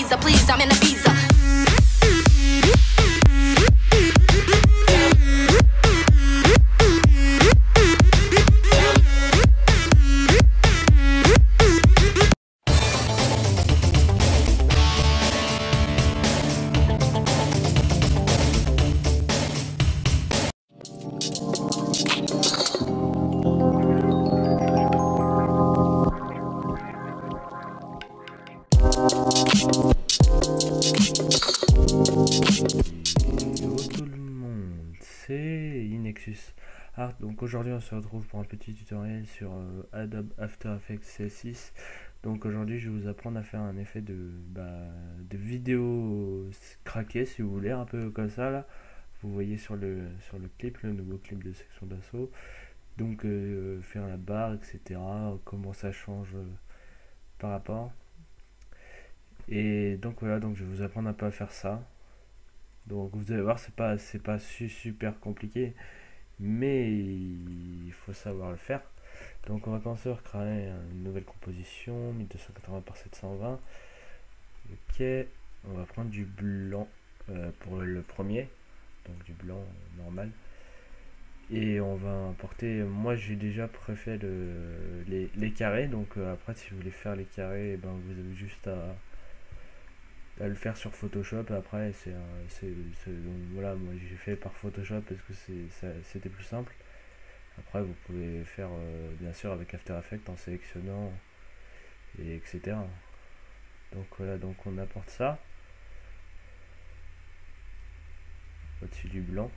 visa, please, I'm in a visa. Hello tout le monde, c'est Inexus Art. Donc aujourd'hui on se retrouve pour un petit tutoriel sur Adobe After Effects CS6. Donc aujourd'hui je vais vous apprendre à faire un effet de vidéo craquée, si vous voulez, un peu comme ça là. Vous voyez sur le clip, le nouveau clip de Section d'Assaut. Donc faire la barre, etc. Comment ça change par rapport. Et donc voilà, donc je vais vous apprendre un peu à faire ça. Donc vous allez voir, c'est pas super compliqué, mais il faut savoir le faire. Donc on va commencer par créer une nouvelle composition, 1280 par 720. Ok, on va prendre du blanc pour le premier, donc du blanc normal. Et on va importer, moi j'ai déjà préfet les carrés, donc après si vous voulez faire les carrés, ben, vous avez juste à le faire sur Photoshop. Après donc voilà, moi j'ai fait par Photoshop parce que c'était plus simple. Après vous pouvez faire bien sûr avec After Effects en sélectionnant et etc. Donc voilà, donc on apporte ça au-dessus du blanc.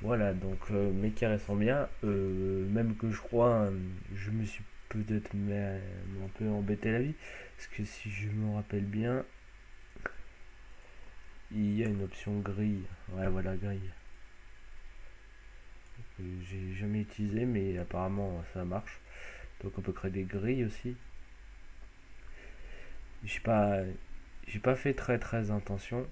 Voilà, donc mes carrés sont bien, même que je crois je me suis peut-être un peu embêté la vie, parce que si je me rappelle bien, il y a une option grille. Ouais, voilà, grille. J'ai jamais utilisé, mais apparemment ça marche. Donc on peut créer des grilles aussi. J'ai pas fait très attention.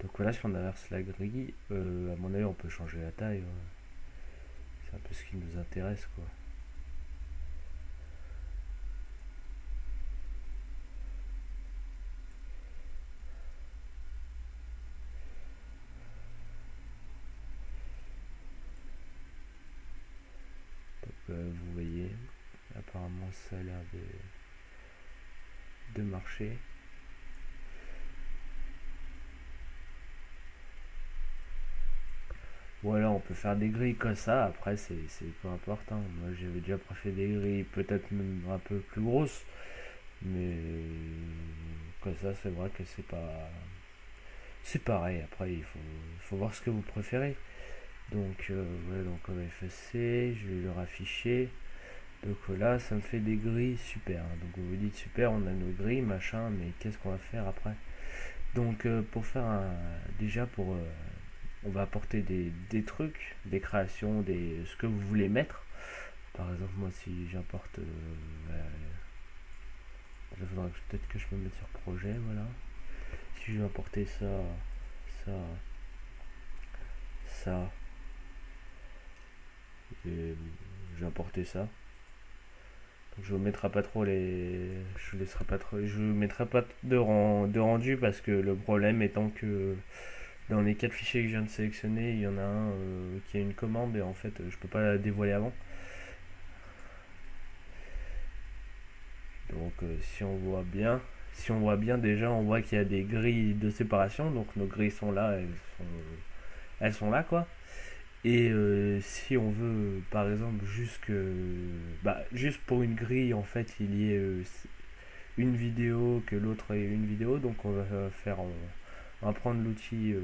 Donc voilà, si on inverse la grille, à mon avis on peut changer la taille. C'est un peu ce qui nous intéresse, quoi. Vous voyez, apparemment ça a l'air de marcher. Voilà, on peut faire des grilles comme ça. Après c'est peu important, hein. Moi j'avais déjà préféré des grilles peut-être même un peu plus grosses, mais comme ça c'est vrai que c'est pareil. Après faut voir ce que vous préférez. Donc voilà, donc on va effacer, je vais le rafficher. Donc là ça me fait des grilles super, hein. Donc vous vous dites super, on a nos grilles machin, mais qu'est-ce qu'on va faire après? Donc pour faire déjà on va apporter des trucs, des créations, ce que vous voulez mettre. Par exemple, moi si j'importe il faudra peut-être que je me mette sur projet. Voilà, si je vais importer ça, et je vais importer ça. Donc je vous mettrai pas trop je vous mettrai pas de rendu, parce que le problème étant que dans les 4 fichiers que je viens de sélectionner, il y en a un qui a une commande, et en fait je peux pas la dévoiler avant. Donc si on voit bien déjà, on voit qu'il y a des grilles de séparation. Donc nos grilles sont là, elles sont là, quoi. Et si on veut par exemple juste pour une grille, en fait il y ait une vidéo, que l'autre ait une vidéo, donc on va prendre l'outil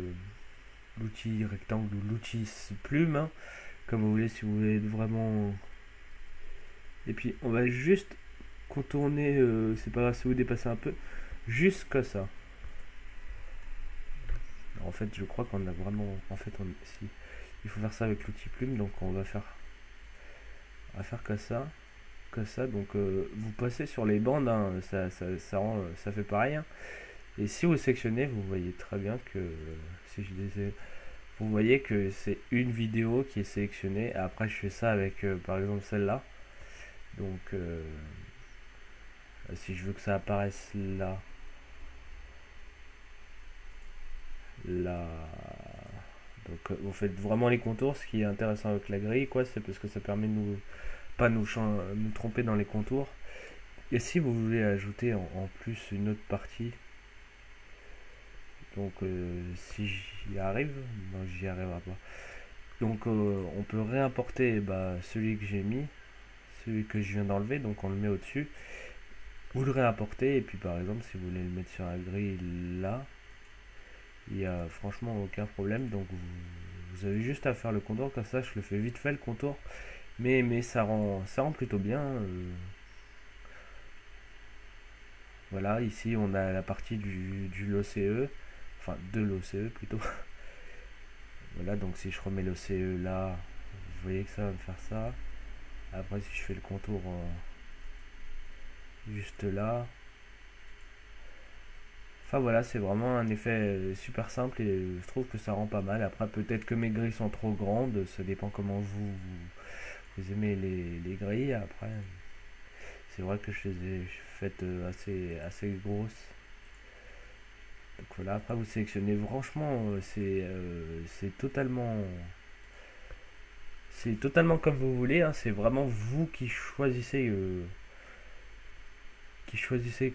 rectangle ou l'outil plume, hein, comme vous voulez, si vous voulez vraiment. Et puis on va juste contourner, c'est pas grave si vous dépassez un peu, juste comme ça. En fait je crois qu'on a vraiment, si, il faut faire ça avec l'outil plume. Donc on va faire comme ça. Donc vous passez sur les bandes, hein, ça fait pareil, hein. Et si vous sélectionnez, vous voyez très bien que si je disais, vous voyez que c'est une vidéo qui est sélectionnée. Après je fais ça avec par exemple celle-là. Donc Si je veux que ça apparaisse là, là, donc vous faites vraiment les contours. Ce qui est intéressant avec la grille, quoi, c'est parce que ça permet de nous pas nous tromper dans les contours. Et si vous voulez ajouter en plus une autre partie, donc si j'y arrive, non, j'y arriverai pas. Donc on peut réimporter celui que j'ai mis, celui que je viens d'enlever, donc on le met au-dessus. Vous le réimportez et puis par exemple si vous voulez le mettre sur la grille là, il n'y a franchement aucun problème. Donc vous avez juste à faire le contour comme ça. Je le fais vite fait le contour, mais ça rend plutôt bien. Voilà, ici on a la partie du l'OCE, enfin de l'OCE plutôt. Voilà, donc si je remets l'OCE là, vous voyez que ça va me faire ça. Après si je fais le contour juste là, enfin voilà, c'est vraiment un effet super simple et je trouve que ça rend pas mal. Après peut-être que mes grilles sont trop grandes, ça dépend comment vous aimez les grilles. Après c'est vrai que je les ai faites assez grosses. Donc voilà, après vous sélectionnez, franchement c'est totalement comme vous voulez, hein. C'est vraiment vous qui choisissez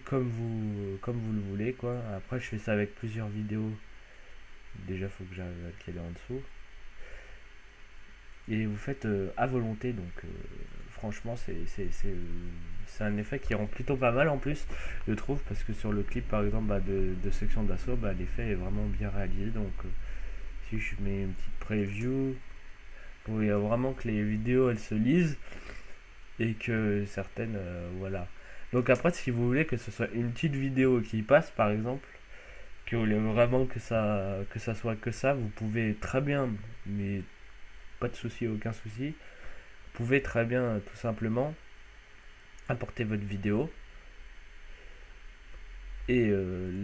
comme vous le voulez, quoi. Après je fais ça avec plusieurs vidéos. Déjà faut que j'arrive à caler en dessous. Et vous faites à volonté, donc franchement c'est un effet qui rend plutôt pas mal en plus, je trouve, parce que sur le clip par exemple de section d'assaut, l'effet est vraiment bien réalisé. Donc si je mets une petite preview, vous voyez vraiment que les vidéos elles se lisent et que certaines, voilà. Donc après si vous voulez que ce soit une petite vidéo qui passe par exemple, que vous voulez vraiment que ça soit que ça, vous pouvez très bien, mais pas de souci, aucun souci, vous pouvez très bien tout simplement importer votre vidéo et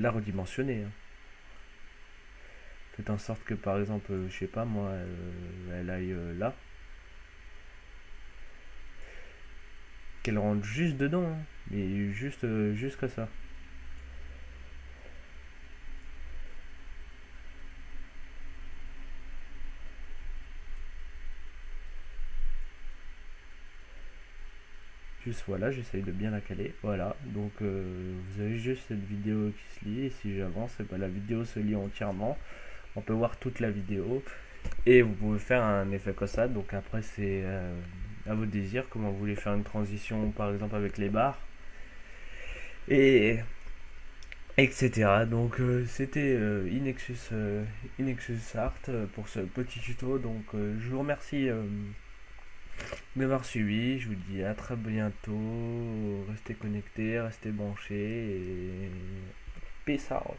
la redimensionner, hein. Faites en sorte que par exemple, je sais pas moi, elle aille là, qu'elle rentre juste dedans, hein, mais juste que ça. Juste voilà, j'essaye de bien la caler. Voilà, donc vous avez juste cette vidéo qui se lit. Et si j'avance, la vidéo se lit entièrement. On peut voir toute la vidéo. Et vous pouvez faire un effet comme ça. Donc après, c'est à votre désir. Comment vous voulez faire une transition, par exemple, avec les barres. Et etc. Donc c'était Inexus Art pour ce petit tuto. Donc je vous remercie de m'avoir suivi. Je vous dis à très bientôt. Restez connectés, restez branchés et peace out.